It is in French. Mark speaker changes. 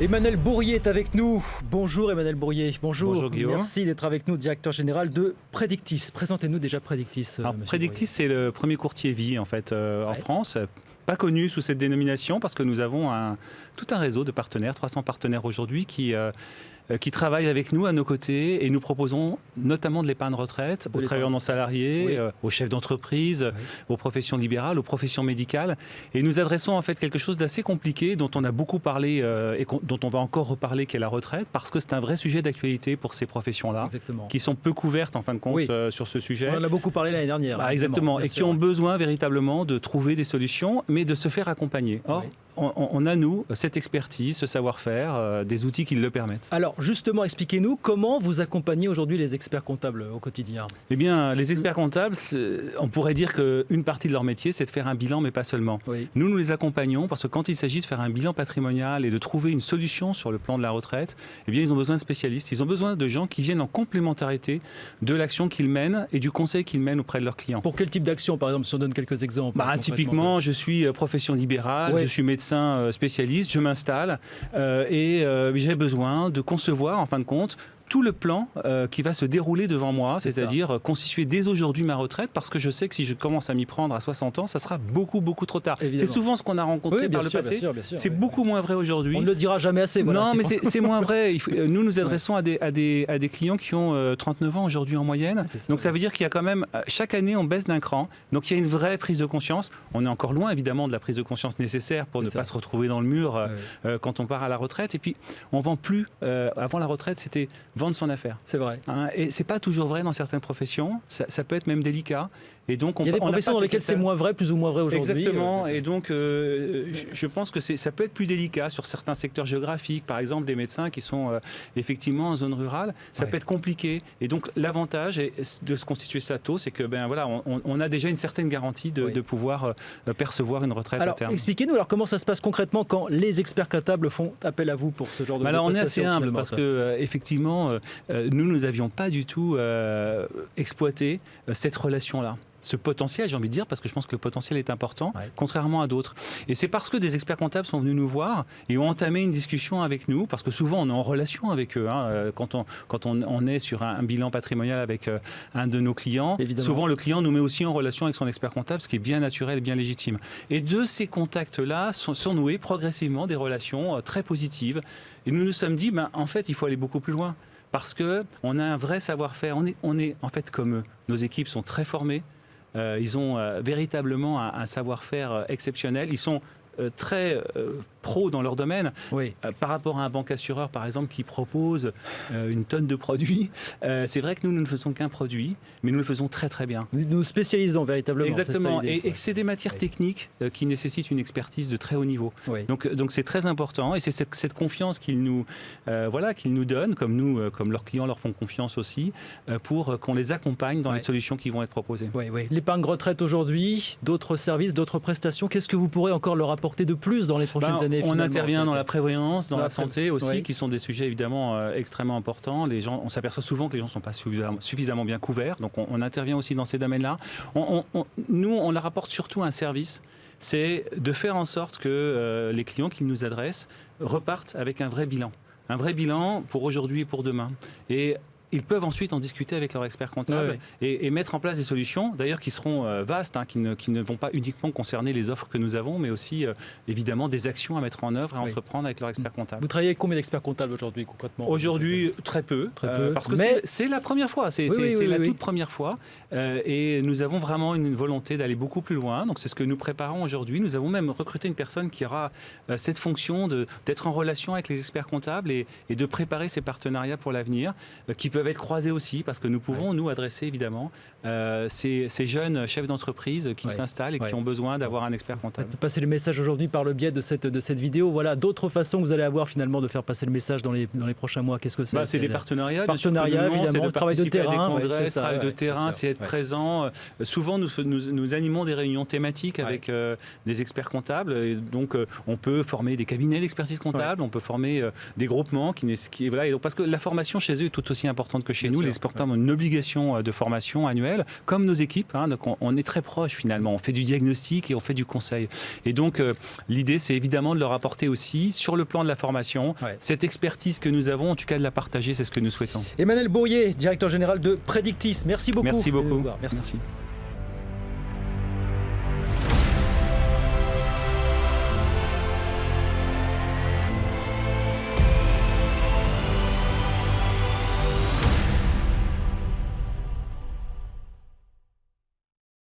Speaker 1: Emmanuel Bourrier est avec nous. Bonjour Emmanuel Bourrier.
Speaker 2: Bonjour Guillaume.
Speaker 1: Merci d'être avec nous, directeur général de Predictis. Présentez-nous déjà Predictis.
Speaker 2: Alors, Predictis, c'est le premier courtier vie en fait en France. Pas connu sous cette dénomination parce que nous avons tout un réseau de partenaires, 300 partenaires aujourd'hui qui travaillent avec nous à nos côtés et nous proposons notamment de l'épargne retraite aux travailleurs non salariés, aux chefs d'entreprise, aux professions libérales, aux professions médicales. Et nous adressons en fait quelque chose d'assez compliqué dont on a beaucoup parlé et dont on va encore reparler, qui est la retraite, parce que c'est un vrai sujet d'actualité pour ces professions-là, qui sont peu couvertes en fin de compte sur ce sujet.
Speaker 1: On en a beaucoup parlé l'année dernière.
Speaker 2: Exactement, et qui ont besoin véritablement de trouver des solutions, mais de se faire accompagner. Or, on a, nous, cette expertise, ce savoir-faire, des outils qui le permettent.
Speaker 1: Alors, justement, expliquez-nous comment vous accompagnez aujourd'hui les experts comptables au quotidien.
Speaker 2: Eh bien, les experts comptables, on pourrait dire qu'une partie de leur métier, c'est de faire un bilan, mais pas seulement. Nous les accompagnons parce que quand il s'agit de faire un bilan patrimonial et de trouver une solution sur le plan de la retraite, eh bien, ils ont besoin de spécialistes, ils ont besoin de gens qui viennent en complémentarité de l'action qu'ils mènent et du conseil qu'ils mènent auprès de leurs clients.
Speaker 1: Pour quel type d'action, par exemple, si on donne quelques exemples?
Speaker 2: Typiquement, je suis profession libérale, je suis médecin spécialiste, je m'installe et j'ai besoin de concevoir en fin de compte tout le plan qui va se dérouler devant moi, c'est-à-dire constituer dès aujourd'hui ma retraite, parce que je sais que si je commence à m'y prendre à 60 ans, ça sera beaucoup trop tard. C'est souvent ce qu'on a rencontré par le passé. C'est beaucoup moins vrai aujourd'hui.
Speaker 1: On ne le dira jamais assez. Voilà,
Speaker 2: non, mais c'est moins vrai. Nous nous adressons à des clients qui ont 39 ans aujourd'hui en moyenne. Donc ça veut dire qu'il y a quand même, chaque année, on baisse d'un cran. Donc il y a une vraie prise de conscience. On est encore loin, évidemment, de la prise de conscience nécessaire pour ne pas se retrouver dans le mur quand on part à la retraite. Et puis, on ne vend plus. Avant la retraite, c'était vendre son affaire.
Speaker 1: C'est vrai.
Speaker 2: Et c'est pas toujours vrai dans certaines professions. Ça peut être même délicat. Et donc
Speaker 1: il y a des professions dans lesquelles c'est moins vrai, plus ou moins vrai aujourd'hui.
Speaker 2: Exactement. Et donc, je pense que ça peut être plus délicat sur certains secteurs géographiques. Par exemple, des médecins qui sont effectivement en zone rurale. Ça peut être compliqué. Et donc, l'avantage de se constituer SATO, c'est que on a déjà une certaine garantie de pouvoir percevoir une retraite à terme.
Speaker 1: Expliquez-nous alors comment ça se passe concrètement quand les experts comptables font appel à vous pour ce genre de
Speaker 2: Alors, on est assez humble parce que effectivement, nous n'avions pas du tout exploité cette relation-là. Ce potentiel, j'ai envie de dire, parce que je pense que le potentiel est important, contrairement à d'autres. Et c'est parce que des experts comptables sont venus nous voir et ont entamé une discussion avec nous, parce que souvent on est en relation avec eux. Quand on est sur un bilan patrimonial avec un de nos clients, souvent le client nous met aussi en relation avec son expert comptable, ce qui est bien naturel et bien légitime. Et de ces contacts-là sont noués progressivement des relations très positives. Et nous nous sommes dit, en fait, il faut aller beaucoup plus loin, parce qu'on a un vrai savoir-faire. On est en fait comme eux. Nos équipes sont très formées. Ils ont véritablement un savoir-faire exceptionnel. Ils sont très pros dans leur domaine. Par rapport à un banque assureur, par exemple, qui propose une tonne de produits, c'est vrai que nous ne faisons qu'un produit, mais nous le faisons très très bien.
Speaker 1: Nous spécialisons véritablement.
Speaker 2: Exactement, et c'est des matières techniques qui nécessitent une expertise de très haut niveau. Donc c'est très important, et c'est cette confiance qu'ils nous donnent, comme leurs clients leur font confiance aussi, pour qu'on les accompagne dans les solutions qui vont être proposées.
Speaker 1: L'épargne retraite aujourd'hui, d'autres services, d'autres prestations, qu'est-ce que vous pourrez encore leur apporter de plus dans les prochaines années?
Speaker 2: On intervient dans la prévoyance, dans la santé aussi, qui sont des sujets évidemment extrêmement importants. On s'aperçoit souvent que les gens ne sont pas suffisamment bien couverts, donc on intervient aussi dans ces domaines-là. Nous, on leur apporte surtout un service, c'est de faire en sorte que les clients qui nous adressent repartent avec un vrai bilan pour aujourd'hui et pour demain. Et ils peuvent ensuite en discuter avec leur expert comptable et mettre en place des solutions, d'ailleurs qui seront vastes, qui ne vont pas uniquement concerner les offres que nous avons, mais aussi évidemment des actions à mettre en œuvre, à entreprendre avec leur expert comptable.
Speaker 1: Vous travaillez avec combien d'experts comptables aujourd'hui concrètement?
Speaker 2: Aujourd'hui, très peu, parce que c'est la première fois, c'est la toute première fois, et nous avons vraiment une volonté d'aller beaucoup plus loin, donc c'est ce que nous préparons aujourd'hui. Nous avons même recruté une personne qui aura cette fonction d'être en relation avec les experts comptables et de préparer ces partenariats pour l'avenir, qui peuvent être croisés aussi, parce que nous pouvons nous adresser évidemment ces jeunes chefs d'entreprise qui s'installent et qui ont besoin d'avoir un expert comptable.
Speaker 1: Passer le message aujourd'hui par le biais de cette vidéo. Voilà, d'autres façons que vous allez avoir finalement de faire passer le message dans les prochains mois. Qu'est-ce que c'est?
Speaker 2: C'est des partenariats.
Speaker 1: Évidemment,
Speaker 2: de
Speaker 1: travail de terrain.
Speaker 2: Travail de terrain, c'est être présent. Souvent, nous animons des réunions thématiques avec des experts comptables. Et donc, on peut former des cabinets d'expertise comptable, on peut former des groupements. Parce que la formation chez eux est tout aussi importante importante que chez
Speaker 1: Bien
Speaker 2: nous.
Speaker 1: sûr,
Speaker 2: Les exportateurs ont une obligation de formation annuelle, comme nos équipes. Donc on est très proches finalement. On fait du diagnostic et on fait du conseil. Et donc l'idée, c'est évidemment de leur apporter aussi, sur le plan de la formation, cette expertise que nous avons, en tout cas de la partager, c'est ce que nous souhaitons.
Speaker 1: Emmanuel Bourrier, directeur général de Predictis. Merci beaucoup.
Speaker 2: Merci beaucoup.
Speaker 1: Merci.
Speaker 2: Merci.